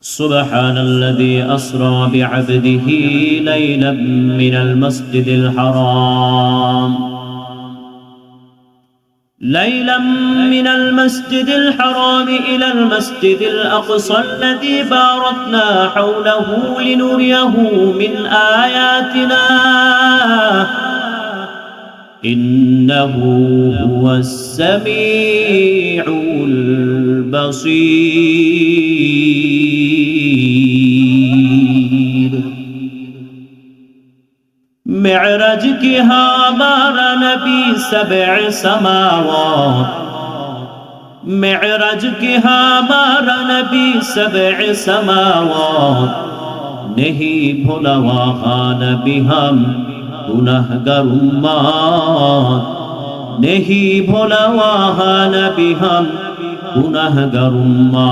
سبحان الذي أسرى بعبده ليلا من المسجد الحرام إلى المسجد الأقصى الذي باركنا حوله لنريه من آياتنا إنه هو السميع البصير معراج की हमारा नबी सबع समावात معراج की हमारा नबी सबع समावात नहीं भूला वहाँ नबी हम गुनाहगार उम्मत नहीं भूला वहाँ नबी हम गुनाहगार उम्मत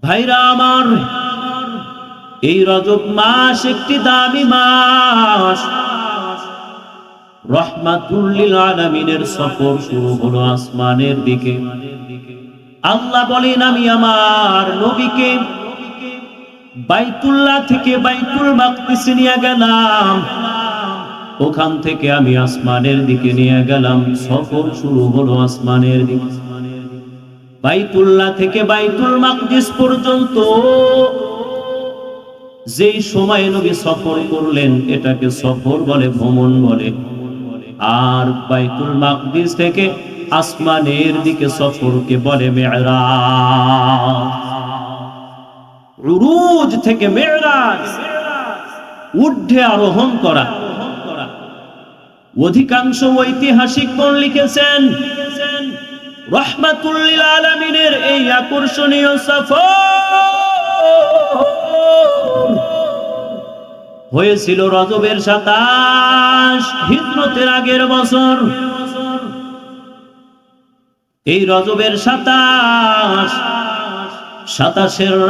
भाईरा আমার এই রজব মাস একটি দামি মাস রহমাতুল লিল আলামিনের সফর শুরু হলো আসমানের দিকে আল্লাহ বলেন আমি আমার নবীকে বাইতুল্লাহ থেকে বাইতুল মাকদিস নিয়ে গেলাম ওখান থেকে আমি আসমানের দিকে নিয়ে গেলাম সফর শুরু হলো আসমানের দিকে বাইতুল্লাহ থেকে বাইতুল মাকদিস পর্যন্ত যেই সময় নবী সফর করলেন এটাকে সফর বলে ভ্রমণ বলে আর বাইতুল মাকদিস থেকে আসমানের দিকে সফরকে বলে মেরাজ উরুজ থেকে মেরাজ ঊর্ধ্বে আরোহণ করা অধিকাংশ ঐতিহাসিকগণ লিখেছেন রহমাতুল লিল আলামিনের এই আকর্ষণীয় সফর হয়েছিল রজবের 27 হিজরতের আগের বছর এই রজবের 27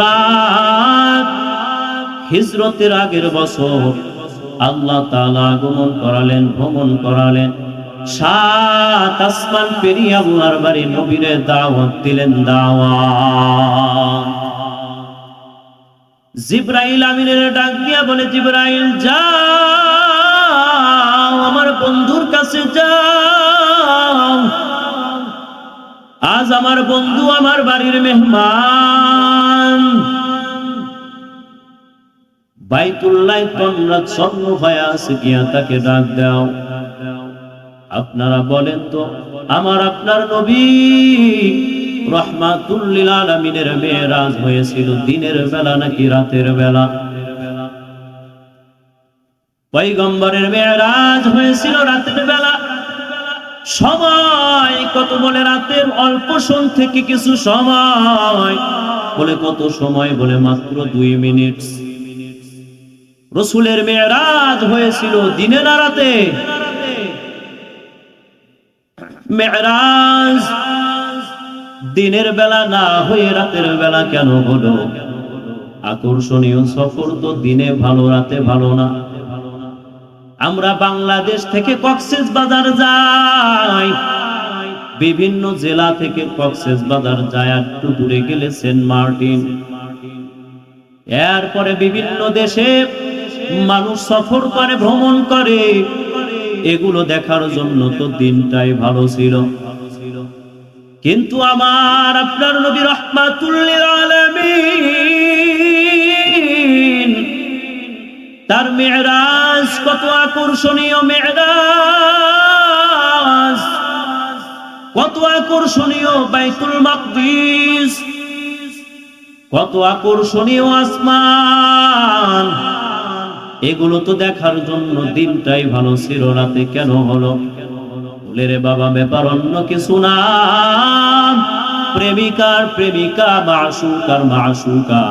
রাত হিজরতের আগের বছর আল্লাহ তাআলা আগমন করালেন ভ্রমণ করালেন 7 আসমান পেরিয়ে আল্লাহর বাড়ি নবীরে দাওয়াত দিলেন দাওয়াত জিবরাইল আমিনের ডাক দিয়া বলে জিবরাইল যাও আমার বন্ধুর কাছে যাও আজ আমার বন্ধু আমার বাড়ির মেহমান বাইতুল্লাহ তোমরা স্বর্ণ হয়ে আছে গিয়া তাকে ডাক দাও আপনারা বলেন তো আমার আপনার নবী রহমাতুল লিল আলামিনের মেরাজ হয়েছিল দিনের বেলা নাকি রাতের বেলা পয়গম্বরের মেরাজ হয়েছিল রাতের বেলা সময় কত বলে রাতের অল্প সন থেকে কিছু সময় বলে কত সময় বলে মাত্র 2 মিনিট রাসূলের মেরাজ হয়েছিল দিনে না রাতে মেরাজ দিনের বেলা না হয়ে রাতের বেলা কেন হলো আকর্ষণীয় সফর তো দিনে ভালো রাতে ভালো না আমরা বাংলাদেশ থেকে কক্সবাজার যাই বিভিন্ন জেলা থেকে কক্সবাজার যায় একটু দূরে গেলে সেন্ট মার্টিন এরপরে বিভিন্ন দেশে মানুষ সফর করে ভ্রমণ করে এগুলো দেখার জন্য তো দিনটাই ভালো ছিল কিন্তু আমার আপনার নবী রহমাতুল লিল আলামিন তার মেরাজ কত আকর্ষণীয় মেরাজ কত আকর্ষণীয় বাইতুল মাকদিস কত আকর্ষণীয় আসমান এগুলো তো দেখার জন্য দিনটাই ভালো ছিল রাতে কেন হলো রে বাবা ব্যাপার অন্য কিছু না প্রেমিকার প্রেমিকা মাশুকার মাশুকা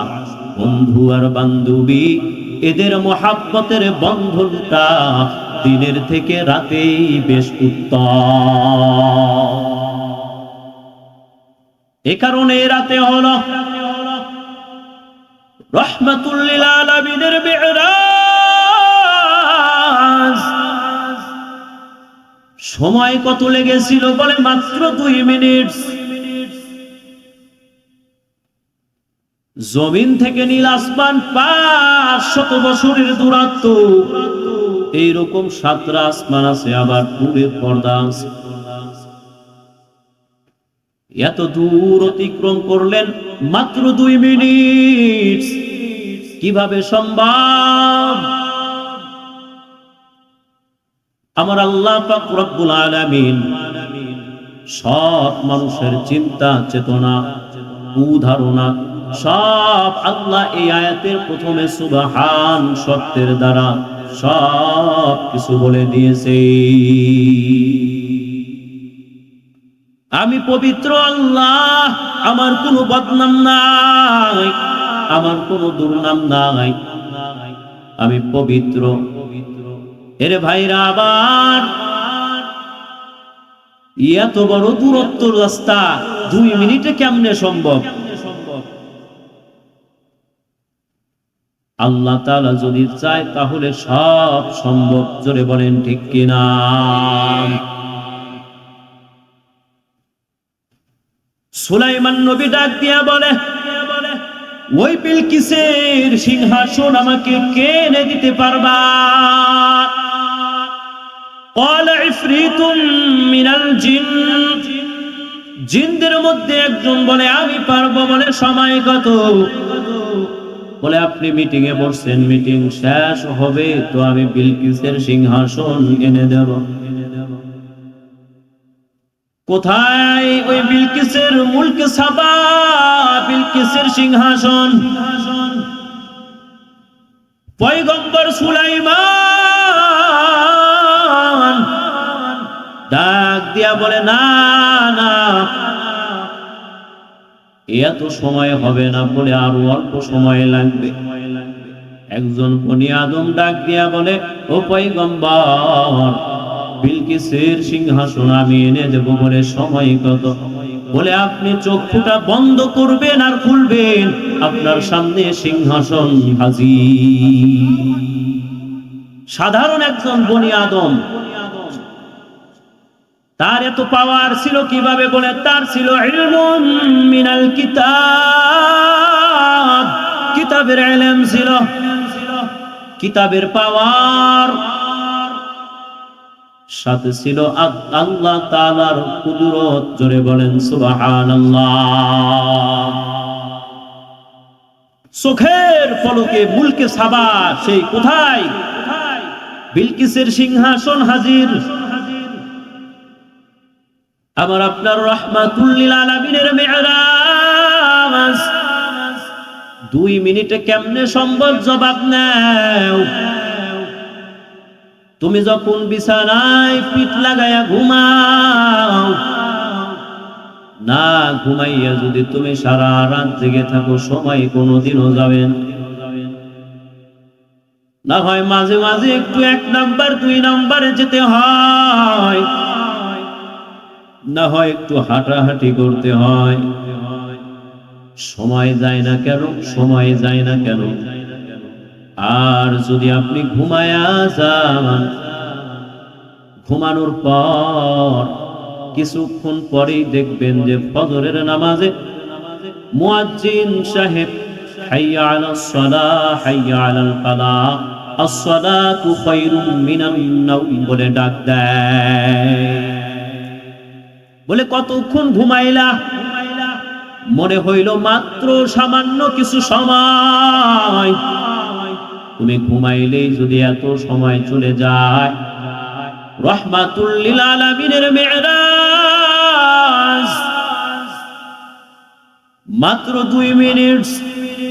বন্ধু আর বান্ধবী এদের মহাব্বতের বন্ধনটা দিনের থেকে রাতেই বেশ উত্তম এ কারণে রাতে হলো রহমাতুল লিল আলামিনের মেরাজ সময় কত লেগেছিল বলে মাত্র 2 মিনিট জমিন থেকে নীল আসমান 500 বছরের দূরত্ব, এইরকম 7টা আসমান আছে, আবার নূরের পর্দা আছে। এত দূর অতিক্রম করলেন মাত্র 2 মিনিট, কিভাবে সম্ভব? আমার আল্লাহ পাক রব্বুল আলামিন সব মানুষের চিন্তা চেতনা ধারণা সব আল্লাহ এই আয়াতের প্রথমে সুবহান শব্দের দ্বারা সব কিছু বলে দিয়েছে। আমি পবিত্র আল্লাহ, আমার কোনো বদনাম নাই, আমার কোনো দুর্নাম নাই, আমি পবিত্র। এরে ভাইরা, আবার এত বড় দূরত্ব রাস্তা 2 মিনিটে কেমনে সম্ভব? আল্লাহ তাআলা যদি চায় তাহলে সব সম্ভব। জোরে বলেন ঠিক কিনা? সুলাইমান নবী ডাক দিয়া বলে, ওই বিলকিসের সিংহাসন আমাকে কে এনে দিতে পারবা? قال عفريت من الجن, জিনদের মধ্যে একজন বলে আমি পারবো। বলে সময় কত? বলে আপনি মিটিং এ বসছেন, মিটিং শেষ হবে তো আমি বিলকিসের সিংহাসন এনে দেব। কোথায়? ওই বিলকিসের মুলকে সাবা, বিলকিসের সিংহাসন। পয়গম্বর সুলাইমান ডাক দিয়া বলে, না না, এত সময় হবে না, বলে আরো অল্প সময় লাগবে। একজন বনি আদম ডাক দিয়া বলে, ও পয়গম্বর, বিলকিসের সিংহাসন আমি এনে দেব। বলে সময় কত? বলে আপনি চক্ষুটা বন্ধ করবেন আর খুলবেন, আপনার সামনে সিংহাসন হাজির। সাধারণ একজন বনি আদম, তার এত পাওয়ার ছিল কিভাবে? বলে তার ছিল ইলমুম মিনাল কিতাব, কিতাবের ইলম ছিল, কিতাবের পাওয়ার, সাথে ছিল আল্লাহ তাআলার কুদরত। জোরে বলেন সুবহানাল্লাহ। চোখের পলকে মুলকে সাবা সেই কোথায়? বিলকিসের সিংহাসন হাজির। আবার আপনার রাহমাতুল লিল আলামিনের মিরাজ 2 মিনিটে কেমনে সম্ভব? জবাব নাও। তুমি যখন বিছানায় পিঠ লাগায়া ঘুমাও, না ঘুমাইয়া যদি তুমি সারা রাত জেগে থাকো, সময় কোনোদিনও যাবে না। হয় মাঝে মাঝে একটু 1 নাম্বার 2 নাম্বারে যেতে হয়, না হয় একটু হাঁটাহাঁটি করতে হয়। সময় যায় না কেন? সময় যায় না কেন? আর যদি আপনি ঘুমায়া যান, ঘুমানোর পর কিছুক্ষণ পরেই দেখবেন যে ফজরের নামাজে মুয়াজ্জিন সাহেব হাইয়া আলাস সালাহ হাইয়া আলাল ফালাহ আসসালাতু খায়রুম মিনান নাওম বলে ডাক দেয়। বলে কতক্ষণ ঘুমাইলা? মনে হইল মাত্র সামান্য কিছু সময়। তুমি ঘুমাইলেই যদি এত সময় চলে যায়, রাহমাতুল লিল আলামিনের মিরাজ মাত্র 2 মিনিট,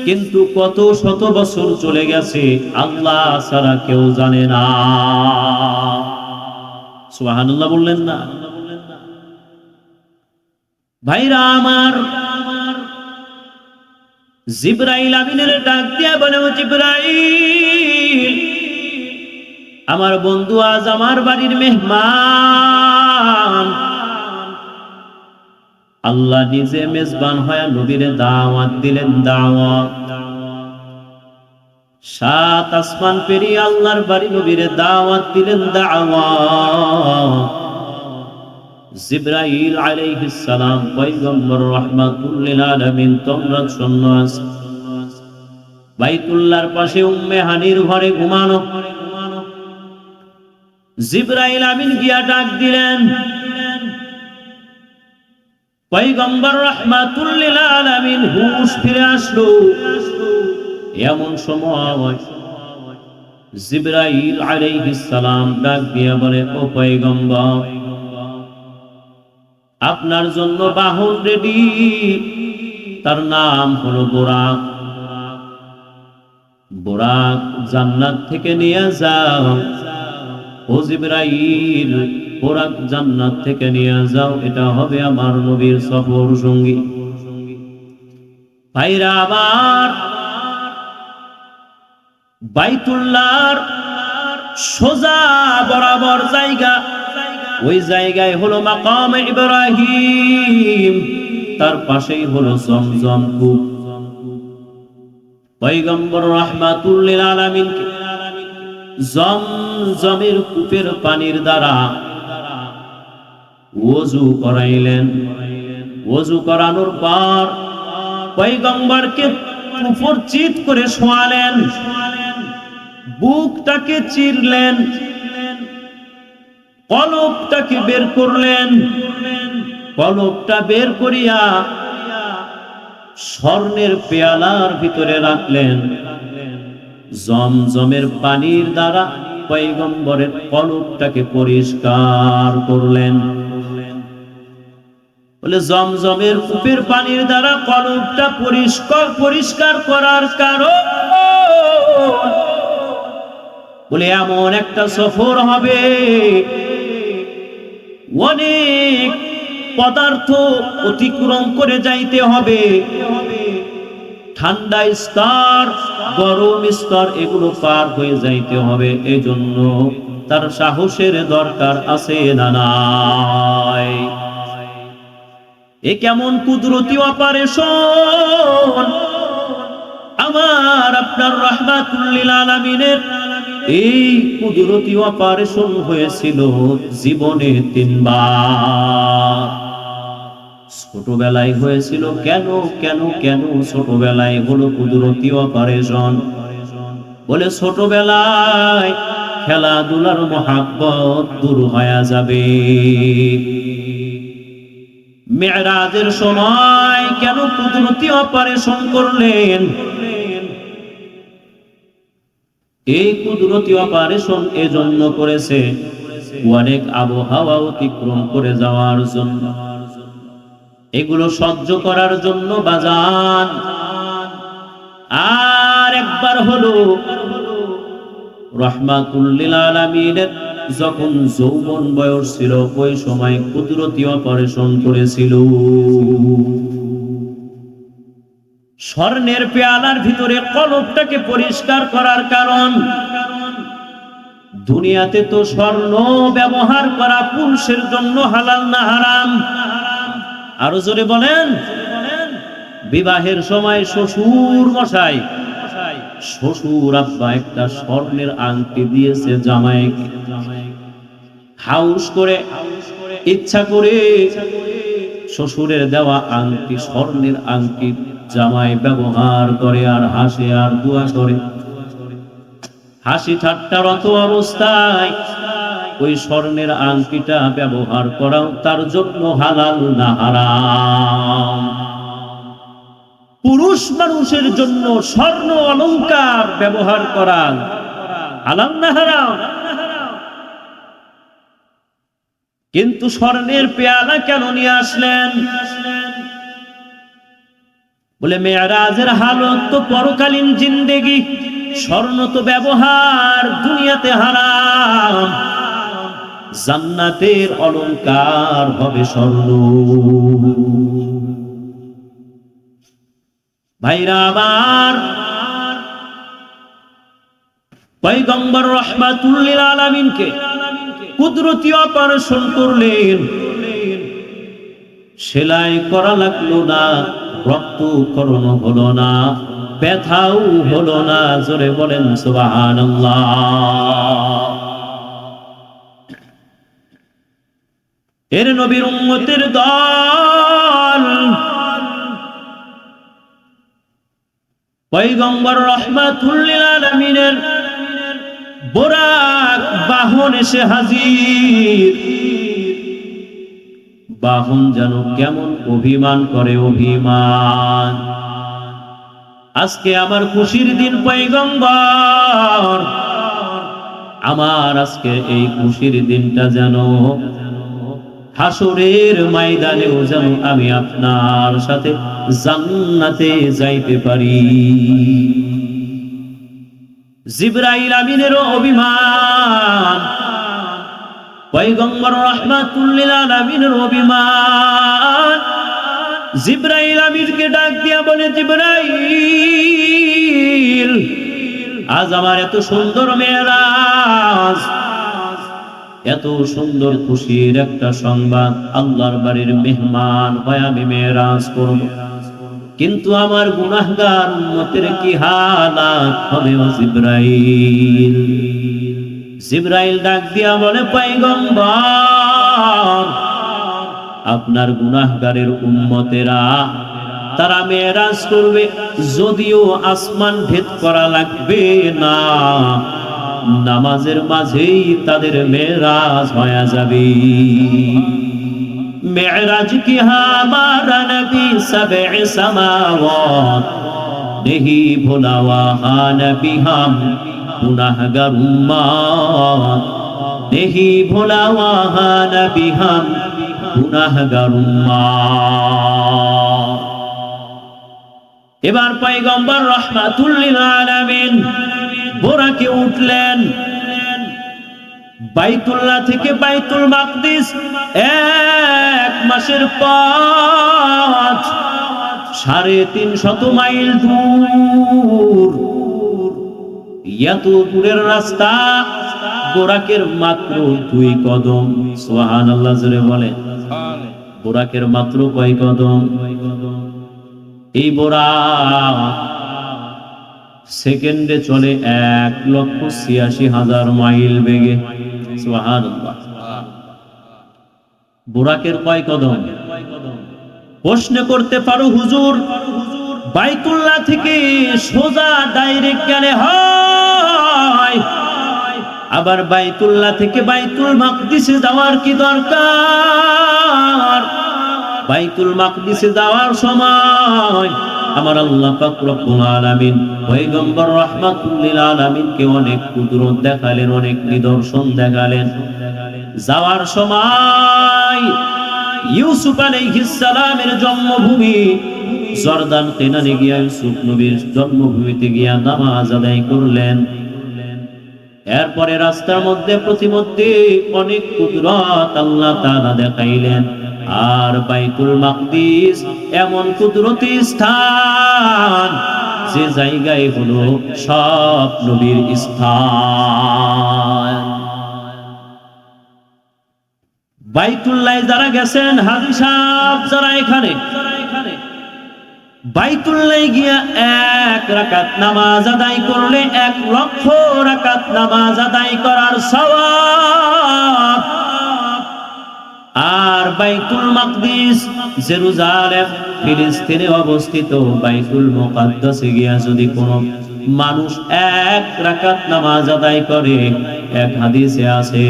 কিন্তু কত শত বছর চলে গেছে আল্লাহ ছাড়া কেউ জানে না। সুবহানাল্লাহ বললেন না? ভাইরা আমার, জিবরাইল আমিনের ডাক দিয়া বলে, ও জিবরাইল, আমার বন্ধু আজ আমার বাড়ির মেহমান। আল্লাহ নিজে মেজবান হয়ে নবীরে দাওয়াত দিলেন। দাওয়াত 7 আসমান পেরিয়ে আল্লাহর বাড়ি নবীরে দাওয়াত দিলেন। দাওয়াত জিবরাইল আলাইহিস সালাম পয়গম্বর রাহমাতুল লিল আলামিন তোমরা শোনো, বাইতুল্লাহর পাশে উম্মে হানির ঘরে ঘুমানো। জিবরাইল আমিন গিয়া ডাক দিলেন, পয়গম্বর রাহমাতুল লিল আলামিন হুঁশ ফিরে আসলো। এমন সময় জিবরাইল আলাইহিস সালাম ডাক দিয়া বলে, ও পয়গম্বর, আপনার জন্য বাহন রেডি, তার নাম হলো বোরাক। বোরাক জান্নাত থেকে নিয়ে যাও। ও জিবরাইল, বোরাক জান্নাত থেকে নিয়ে যাও, এটা হবে আমার নবীর সফর সঙ্গী। ভাইরা আমার, বাইতুল্লাহর সোজা বরাবর জায়গা, ওই জায়গায় হলো মাকাম ইব্রাহিম, তার পাশেই হলো জমজম কূপ। পয়গম্বর রাহমাতুল লিল আলামিন জমজমের কূপের পানির দ্বারা ওযু করাইলেন। ওযু করানোর পর পয়গম্বরকে উপর চিত করে শোয়ালেন, বুকটাকে চিরলেন, কলবটাকে বের করলেন। কলবটা বের করিয়া স্বর্ণের পেয়ালার ভিতরে রাখলেন। জমজমের পানির দ্বারা পয়গম্বরের কলবটাকে পরিষ্কার করলেন। বলে জমজমের কূপের পানির দ্বারা কলবটা পরিষ্কার করার কারণ, বলে এমন একটা সফর হবে, অনেক পদার্থ অতিক্রম করে যাইতে হবে, ঠান্ডা স্তর, গরম স্তর, এগুলো পার হয়ে যাইতে হবে। এই জন্য তার সাহসের দরকার আছে না নাই? এ কেমন কুদরতি অপারেশন! আমার আপনার রাহমাতুল লিল আলামিনের এই কুদরতি অপারেশন হয়েছিল জীবনে 3 বার। ছোটবেলায় হয়েছিল। কেন কেন কেন ছোটবেলায় হলো কুদরতি অপারেশন? বলে ছোটবেলায় খেলাধুলার মহাব্বত দূর হয়ে যাবে। মেরাজের সময় কেন কুদরতি অপারেশন করলেন? এই কুদরতি অপারেশন এজন্য করেছে অনেক আবহাওয়া অতিক্রম করে যাওয়ার জন্য, এগুলো সহ্য করার জন্য বাজান। আর একবার হলো রাহমাতুল লিল আলামিনের যখন যৌবন বয়স ছিল, ওই সময় কুদরতি অপারেশন করেছিল। স্বর্ণের পেয়ালার ভিতরে কলবটাকে পরিষ্কার করার কারণ, দুনিয়াতে তো স্বর্ণ ব্যবহার করা পুরুষের জন্য হালাল না হারাম? আরো জোরে বলেন। বিবাহের সময় শ্বশুর মশাই, শ্বশুর আব্বা একটা স্বর্ণের আংটি দিয়েছে জামাইকে, হাউস করে ইচ্ছা করে শ্বশুরের দেওয়া আংটি, স্বর্ণের আংটি জামাই ব্যবহার করে আর হাসে আর দোয়া করে। হাসি ঠাট্টারত অবস্থায় ওই স্বর্ণের আংটিটা ব্যবহার করাও তার জন্য হালাল না হারাম? পুরুষ মানুষের জন্য স্বর্ণ অলংকার ব্যবহার করা হালাল না হারাম? কিন্তু স্বর্ণের পেয়ালা কেন নিয়ে আসলেন? বলে মেরাজের হালত তো পরকালীন জিন্দেগি, স্বর্ণ তো ব্যবহার দুনিয়াতে হারাম, জান্নাতের অলংকার হবে স্বর্ণ। ভাইরা আমার, পয়গম্বর রাহমাতুল লিল আলামিনকে কুদরতি অপারেশন করলেন। সেলাই করা লাগলো না, রক্তক্ষরণ হলো না, ব্যথাও হলো না। জোরে বলেন সুবহানাল্লাহ। এর নবীর উম্মতের দল পয়গম্বর রাহমাতুল লিল আলামিনের বোরাক বাহন এসে হাজির। বাহন যেন কেমন অভিমান করে, অভিমান। আজকে আমার খুশির দিন পয়গম্বর, আমার আজকে এই খুশির দিনটা যেন হাসরের ময়দানেও যেন আমি আপনার সাথে জান্নাতে যাইতে পারি। জিবরাইল আমিনেরও অভিমান, পয়গম্বর রাহমাতুল লিল আলামিনের অভিমান। জিবরাইল আমিনকে ডাক দিয়া বলে, জিবরাইল, আজ আমার এত সুন্দর মেরাজ, এত সুন্দর খুশির একটা সংবাদ, আল্লাহর বাড়ির মেহমান হয়ে আমি মেরাজ করব, কিন্তু আমার গুনাহগার উম্মতের কি হালাত হবে ও জিবরাইল? জিবরাইল ডাক দিয়া বলে, পয়গম্বর, আপনার গুনাহগারের উম্মতেরা তারা মেরাজ করবে, যদিও আসমান ভেদ করা লাগবে না, নামাজের মাঝেই তাদের মেরাজ হয়ে যাবে। মেরাজ কি হামারা নবী সবে সামাওয়াত নেহি ভোলা ওয়াহা নবী হাম গুনাহগার উম্মত, নেহি ভোলা ওয়াহা নবী হাম গুনাহগার উম্মত। এবার পয়গম্বর রাহমাতুল লিল আলামিন বোরাকে উঠলেন। বাইতুল্লাহ থেকে বাইতুল মাকদিস 1 মাসের পথ, 350 মাইল দূর। এত দূরের রাস্তা বোরাকের মাত্র 2 কদম। সুবহানাল্লাহ জোরে বলে, বোরাকের মাত্র কয় কদম? এই বোরাক সেকেন্ডে চলে 1,86,000 মাইল বেগে। সুবহানাল্লাহ। বোরাকের কয় কদম? প্রশ্ন করতে পারো, হুজুর বাইতুল্লাহ থেকে সোজা ডাইরেক্ট গেলে হয়, আবার বাইতুল্লাহ থেকে বাইতুল মাকদিসে যাওয়ার কি দরকার? বাইতুল মাকদিসে যাওয়ার সময় আমার আল্লাহ পাক রব্বুল আলামিন পয়গম্বর রাহমাতুল লিল আলামিনকে অনেক কুদরত দেখালেন, অনেক নিদর্শন দেখালেন। যাওয়ার সময় ইউসুফ আলাইহিস সালামের জন্মভূমি জর্দান কেনানে গিয়া ইউসুফ নবীর জন্মভূমিতে গিয়া নামাজ আদায় করলেন। এরপরে রাস্তার মধ্যে প্রতিমধ্যে অনেক কুদরত আল্লাহ তাআলা দেখাইলেন। আর বাইতুল মাকদিস এমন কুদরতি স্থান, যে জায়গায় হলো সব নবীর স্থান। বাইতুল্লাহ যারা গেছেন, হাজী সাহেব যারা এখানে, বাইতুল্লাহ গিয়া 1 রাকাত নামাজ আদায় করলে 1 লক্ষ রাকাত নামাজ আদায় করার সওয়াব। আর বাইতুল মাকদিস জেরুজালেম ফিলিস্তিনে অবস্থিত বাইতুল মুকাদ্দাসে গিয়া যদি কোনো মানুষ 1 রাকাত নামাজ আদায় করে, এক হাদিসে আছে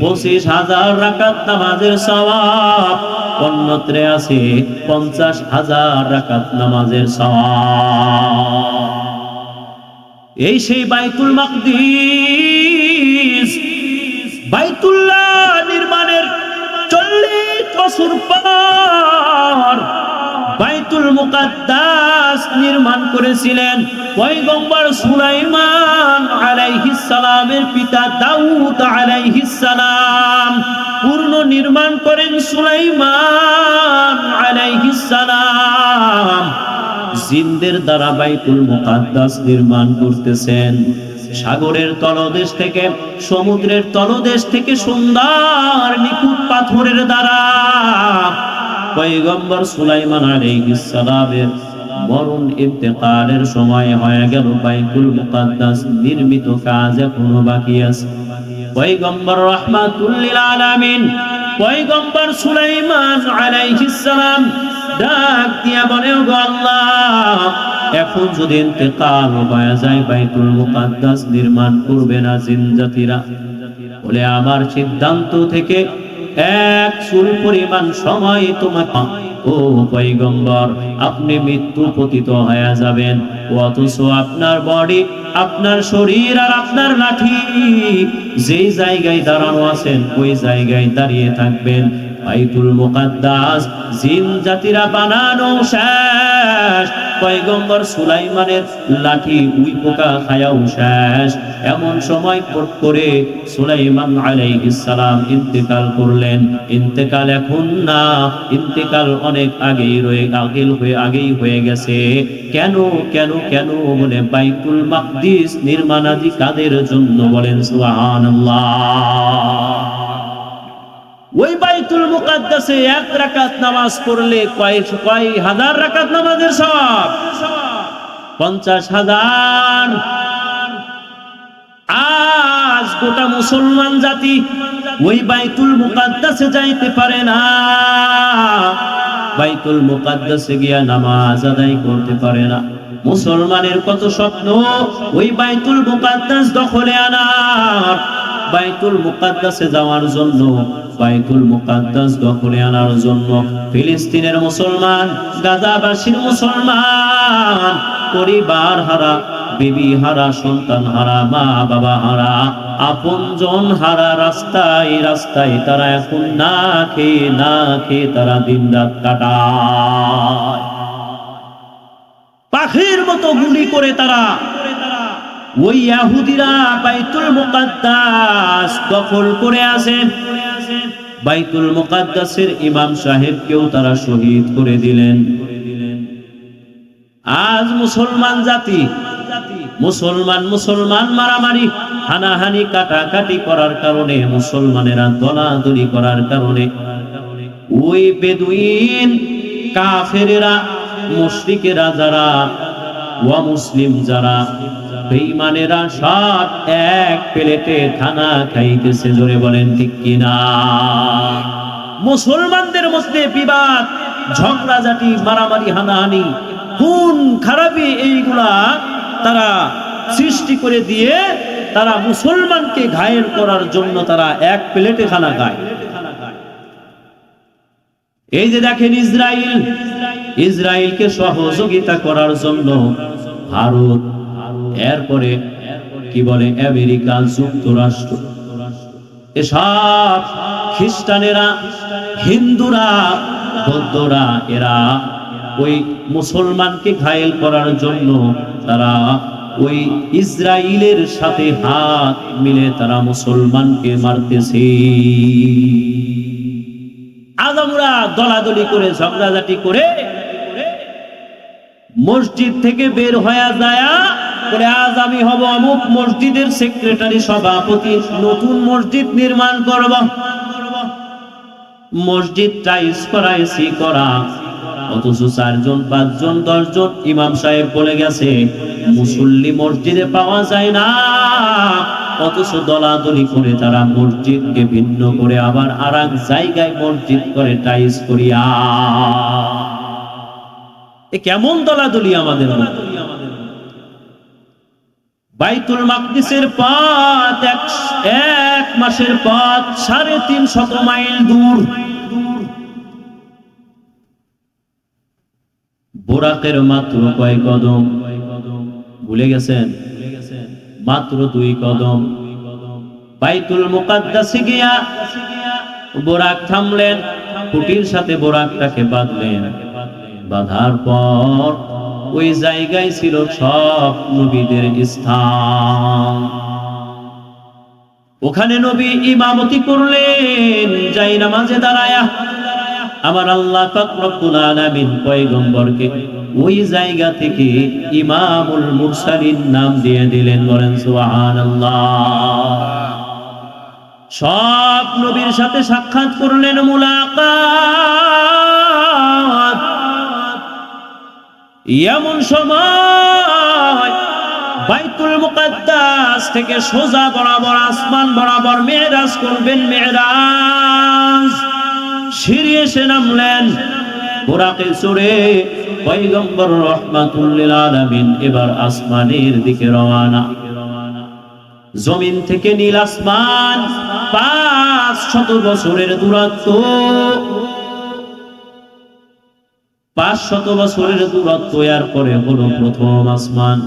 25,000 রাকাত নামাজের সওয়াব, অন্যত্রে আছে 50,000 রাকাত নামাজের সওয়াব। এই সেই বাইতুল মাকদিস। বাইতুল্লাহ নির্মাণের 40 বছর পর বাইতুল মুকাদ্দাস নির্মাণ করেছিলেন পয়গম্বর সুলাইমান আলাইহিস সালামের পিতা দাউদ আলাইহিস সালাম। পূর্ণ নির্মাণ করেন সুলাইমান আলাইহিস সালাম। জিনদের দ্বারা বাইতুল মুকাদ্দাস নির্মাণ করতেছেন। সাগরের তলদেশ থেকে, সমুদ্রের তলদেশ থেকে সুন্দর নিখুঁত পাথরের দ্বারা পয়গম্বর সুলাইমান আলাইহিস সালামের মরণ ইন্তেকালের সময় হয়ে গেল। বাইতুল মুকাদ্দাস নির্মিত কাজ এখনো বাকি আছে। পয়গম্বর রাহমাতুল লিল আলামিন পয়গম্বর সুলাইমান আলাইহিস সালাম ডাক দিয়া বলে, ও আল্লাহ, এখন যদি ইন্তেকাল হয়ে যায় বাইতুল মুকাদ্দাস নির্মাণ করবে না জিন জাতিরা। বলে আমার সিদ্ধান্ত থেকে এক চুল পরিমাণ সময় তোমাকে ও পয়গম্বর আপনি মৃত্যু পতিত হয়ে যাবেন, অথচ আপনার বডি, আপনার শরীর আর আপনার লাঠি যেই জায়গায় দাঁড়ানো আছেন ওই জায়গায় দাঁড়িয়ে থাকবেন। বাইতুল মুকাদ্দাস জিন জাতিরা বানানো শেষ, পয়গম্বর সুলাইমানের লাঠি উই পোকা খায়াও শেষ। এমন সময় পট করে সুলাইমান আলাইহিস সালাম ইন্তেকাল করলেন। ইন্তেকাল এখন না, ইন্তেকাল অনেক আগেই আগেই হয়ে গেছে। কেন কেন কেন? বলে বাইতুল মাকদিস নির্মাণাদি কাদের জন্য? বলেন সুবহানাল্লাহ। ওই বাইতুল মুকাদ্দাসে এক রাকাত নামাজ পড়লে কয় হাজার রাকাত নামাজের সওয়াব? 50,000। আজ গোটা মুসলমান জাতি ওই বাইতুল মুকাদ্দাসে যাইতে পারে না, বাইতুল মুকাদ্দাসে গিয়া নামাজ আদায় করতে পারে না। মুসলমানের কত স্বপ্ন ওই বাইতুল মুকাদ্দাস দখলে আনার, বাইতুল মুকাদ্দাসে যাওয়ার জন্য, বাইতুল মুকাদ্দাস দখলে আনার জন্য। ফিলিস্তিনের মুসলমান, গাজাবাসীর মুসলমান পরিবার হারা, বিবি হারা, সন্তান হারা, মা বাবা হারা, আপনজন হারা, রাস্তায় রাস্তায় তারা এখন না খেয়ে তারা দিন রাত কাটায়। পাখির মতো গুলি করে তারা, ওই ইহুদিরা বাইতুল মুকাদ্দাস দখল করে আছে। বাইতুল মুকাদ্দাসের ইমাম সাহেবকেও তারা শহীদ করে দিলেন। আজ মুসলমান জাতি, মুসলমান মারামারি, হানাহানি, কাটাকাটি করার কারণে, মুসলমানেরা দলাদলি করার কারণে ওই বেদুইন কাফেরেরা, মুশরিকেরা যারা, অমুসলিম যারা, বেঈমানেরা সব এক প্লেটে খানা খাইতেছে। জোরে বলেন ঠিক কিনা? মুসলমানদের মধ্যে বিবাদ, ঝগড়াঝাটি, মারামারি, হানাহানি, খুন খারাপি এইগুলা তারা সৃষ্টি করে দিয়ে তারা মুসলমানকে ঘায়েল করার জন্য তারা এক প্লেটে খানা খায়। এই যে দেখেন ইসরায়েলকে সহযোগিতা করার জন্য ভারত, এরপরে কি বলে আমেরিকা, যুক্তরাষ্ট্র, এসব খ্রিস্টানেরা, হিন্দুরা, বৌদ্ধরা, এরা ওই মুসলমানকে ঘায়েল করার জন্য তারা ওই ইসরায়েলের সাথে হাত মিলে তারা মুসলমানকে মারতেছে। আজ আমরা দলাদলি করে, ঝগড়াঝাটি করে মসজিদ থেকে বের হয়ে যায় বলে আজ আমি হব অমুক মসজিদের সেক্রেটারি, সভাপতি, নতুন মসজিদ নির্মাণ করব, মসজিদ টাইলস করা, এসি করা। অথচ 4 জন 5 জন 10 জন ইমাম সাহেব বলে গেছে মুসল্লি মসজিদে পাওয়া যায় না, অথচ দলাদলি করে তারা মসজিদকে ভিন্ন করে আবার আরেক জায়গায় মসজিদ করে টাইলস করিয়া। এ কেমন দলাদলি আমাদের? বাইতুল মাকদিসের পথ এক মাসের পথ 350 মাইল দূর। বোরাকের মাত্র কয় কদম? ভুলে গেছেন? মাত্র 2 কদম। বাইতুল মুকাদ্দাসে গিয়া বোরাক থামলেন, খুঁটির সাথে বোরাকটাকে বাঁধলেন। বাঁধার পর ওই জায়গায় ছিল সব নবীদের স্থান। ওখানে নবী ইমামতি করলেন, যাই নামাজে দাঁড়ায়া আমার আল্লাহ পাক রব্বুল আলামিন পয়গম্বরকে ওই জায়গা থেকে ইমামুল মুরসালিন নাম দিয়ে দিলেন। বলেন সুবহানাল্লাহ। সব নবীর সাথে সাক্ষাৎ করলেন, মুলাকাত। এমন সময় বাইতুল মুকাদ্দাস থেকে সোজা বরাবর আসমান বরাবর মেরাজ করবেন। মেরাজ সিঁড়ি এসে নামলেন, বুরাকে চড়ে পয়গম্বর রাহমাতুল লিল আলামিন এবার আসমানের দিকে রওনা। জমিন থেকে নীল আসমান 500 বছরের দূরত্ব, 500 বছরের দূরত্ব। এরপরে হলো প্রথম আসমান।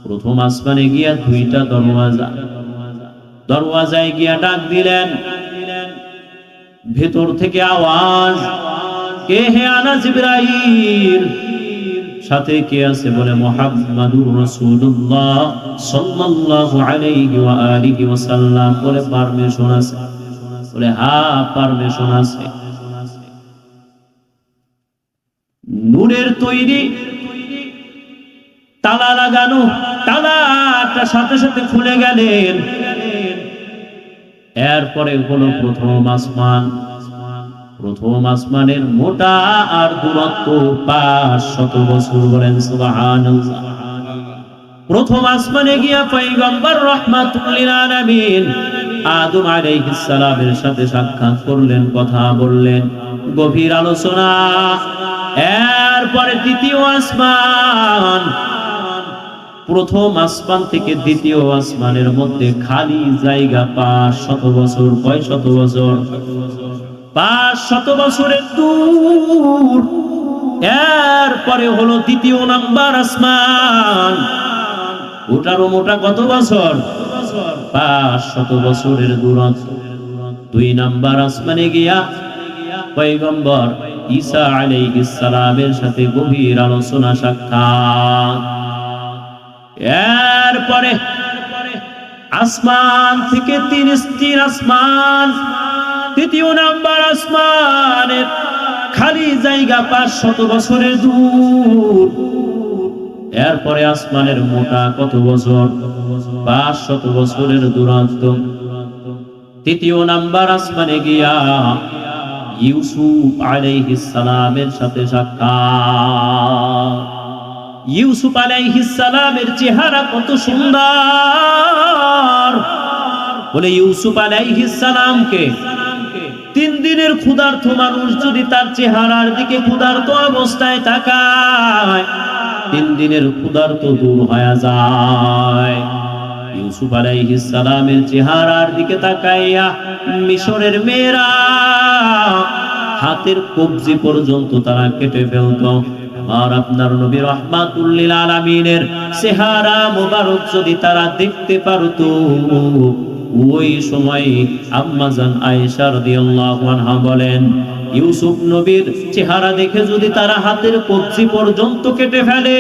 প্রথম আসমানে গিয়া 2টা দরওয়াজা, দরওয়াজায় গিয়া ডাক দিলেন। ভেতর থেকে আওয়াজ, কে হে? আনা জিবরাইল। সাথে কে আছে? বলে মুহাম্মাদুর রাসূলুল্লাহ সাল্লাল্লাহু আলাইহি ওয়া আলিহি ওয়াসাল্লাম। বলে পারমিশন আছে? বলে হ্যাঁ পারমিশন আছে। নূরের তৈরি তালা লাগানো, তালাটা সাথে সাথে খুলে গেলেন। এরপরে হলো প্রথম আসমান। প্রথম আসমানের মোটা আর দূরত্ব 500 বছর। বলেন সুবহানাল্লাহ। প্রথম আসমানে গিয়া পয়গম্বর রাহমাতুল লিল আলামিন আদম আলাইহিস সালামের সাথে সাক্ষাৎ করলেন, কথা বললেন, গভীর আলোচনা। এরপরে দ্বিতীয় আসমান। প্রথম আসমান থেকে দ্বিতীয় আসমানের মধ্যে খালি জায়গা 500 বছর। কয় শত বছর? 500 বছরের দূর। এরপরে হলো দ্বিতীয় নাম্বার আসমান। ওটারও মোটা কত বছর? 500 বছরের দূরত্ব। 2 নাম্বার আসমানে গিয়া পয়গম্বর ঈসা আলাইহিস সালামের সাথে গভীর আলোচনা, সাক্ষাৎ। এরপরে আসমান থেকে 3 আসমান। তৃতীয় নাম্বার আসমানের খালি জায়গা 500 বছরের দূর। এরপরে আসমানের মোটা কত বছর? 500 বছরের দূরত্ব। তৃতীয় নাম্বার আসমানে গিয়া ইউসুফ আলাইহিস সালামের সাথে সাক্ষাৎ। ইউসুফ আলাইহিস সালামের চেহারা কত সুন্দর। বলে ইউসুফ আলাইহিস সালামকে 3 দিনের ক্ষুধার্ত মানুষ যদি তার চেহারার দিকে ক্ষুধার্ত অবস্থায় তাকায়, 3 দিনের ক্ষুধার্ত দূর হয়ে যায়। ইউসুফ আলাইহিস সালামের চেহারার দিকে তাকাইয়া মিশরের মেয়েরা হাতের কবজি পর্যন্ত তারা কেটে ফেলত। আর আপনার নবী রাহমাতুল লিল আলামিনের চেহারা মোবারক যদি তারা দেখতে পারতো, ওই সময় আম্মা জান আয়েশা রাদিয়াল্লাহু আনহা বলেন, ইউসুফ নবীর চেহারা দেখে যদি তারা হাতের কবজি পর্যন্ত কেটে ফেলে,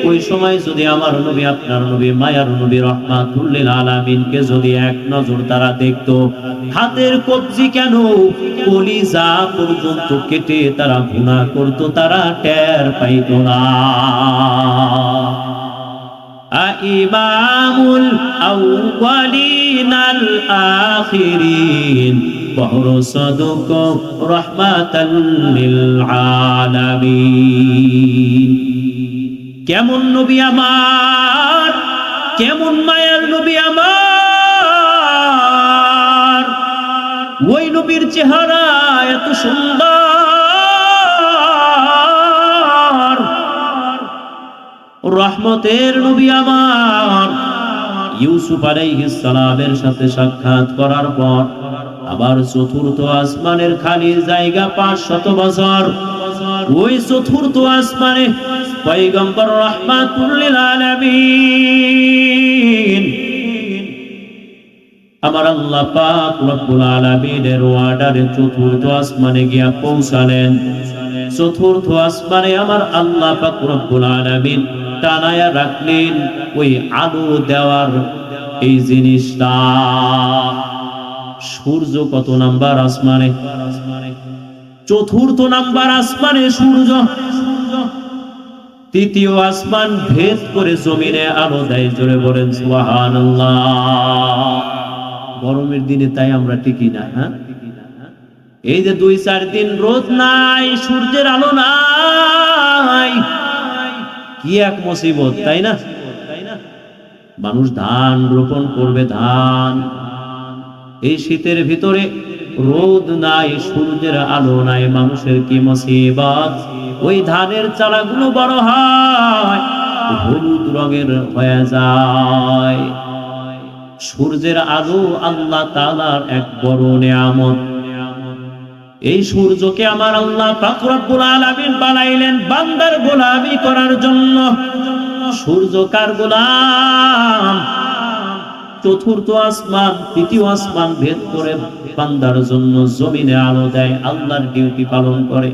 ওই সময় যদি আমার নবী, আপনার নবী, মায়ার নবী রাহমাতুল লিল আলামিনকে যদি এক নজর তারা দেখতো, হাতের কবজি কেন কলিজা পর্যন্ত কেটে তারা ভুনা করতো, তারা টের পাইতো না। ইমামুল আউয়ালিন আল আখিরিন বহরসদুক রাহমাতাল লিল আলামিন। কেমন নবী আমার, কেমন মায়ার নবী আমার। ওই নবীর চেহারা এত সুন্দর, রহমতের নবী আমার। ইউসুফ আলাইহিস সালামের সাথে সাক্ষাৎ করার পর আবার চতুর্থ আসমানের খালি জায়গা 500 বছর। ওই চতুর্থ আসমানে পয়গম্বর রাহমাতুল লিল আলামিন আমার আল্লাহ পাক রব্বুল আলামিনের ওয়ার্ডারে চতুর্থ আসমানে গিয়া পৌঁছালেন। চতুর্থ আসমানে আমার আল্লাহ পাক রব্বুল আলামিন টানায়া রাখলেন ওই আলো দেওয়ার এই জিনিসটা। সূর্য কত নাম্বার আসমানে? চতুর্থ নাম্বার আসমানে সূর্য। তৃতীয় আসমান ভেদ করে জমিনে আলো দেয়। জোরে বলেন সুবহানাল্লাহ। গরমের দিনে তাই আমরা টিকি না। হ্যাঁ, এই যে 2-4 দিন রোদ নাই, সূর্যের আলো নাই, কি এক মুসিবত, তাই না? মানুষ ধান রোপণ করবে, ধান এই শীতের ভিতরে রোদ নাই, সূর্যের আলো নাই, মানুষের কি মুসিবত। ওই ধানের চারাগুলো বড় হয়, হলুদ রঙের হয়ে যায়। সূর্যের আলো আল্লাহ তাআলার এক বড় নিয়ামত। এই সূর্যকে আমার আল্লাহ পাক রব্বুল আলামিন বানাইলেন বান্দার গোলামি করার জন্য। সূর্য কার গোলাম? চতুর্থ আসমান, তৃতীয় আসমান ভেদ করে বান্দার জন্য জমিনে আলো দেয়, আল্লাহর ডিউটি পালন করে।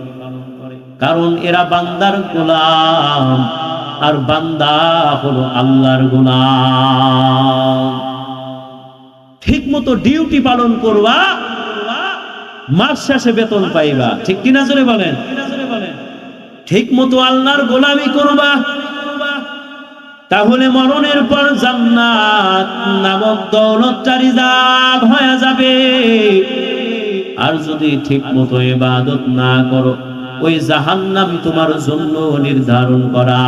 কারণ এরা বান্দার গোলাম, আর বান্দা হলো আল্লাহর গোলাম। ঠিক মতো ডিউটি পালন করবা, মাস শেষে বেতন পাইবা। ঠিক কিনা জোরে বলেন? ঠিক মতো আল্লাহর গোলামি করবা, তাহলে মরণের পর জান্নাত নামক দৌলতটা রিজার্ভ হয়ে যাবে। আর যদি ঠিক মতো ইবাদত না করো, ওই জাহান্নাম তোমার জন্য নির্ধারণ করা।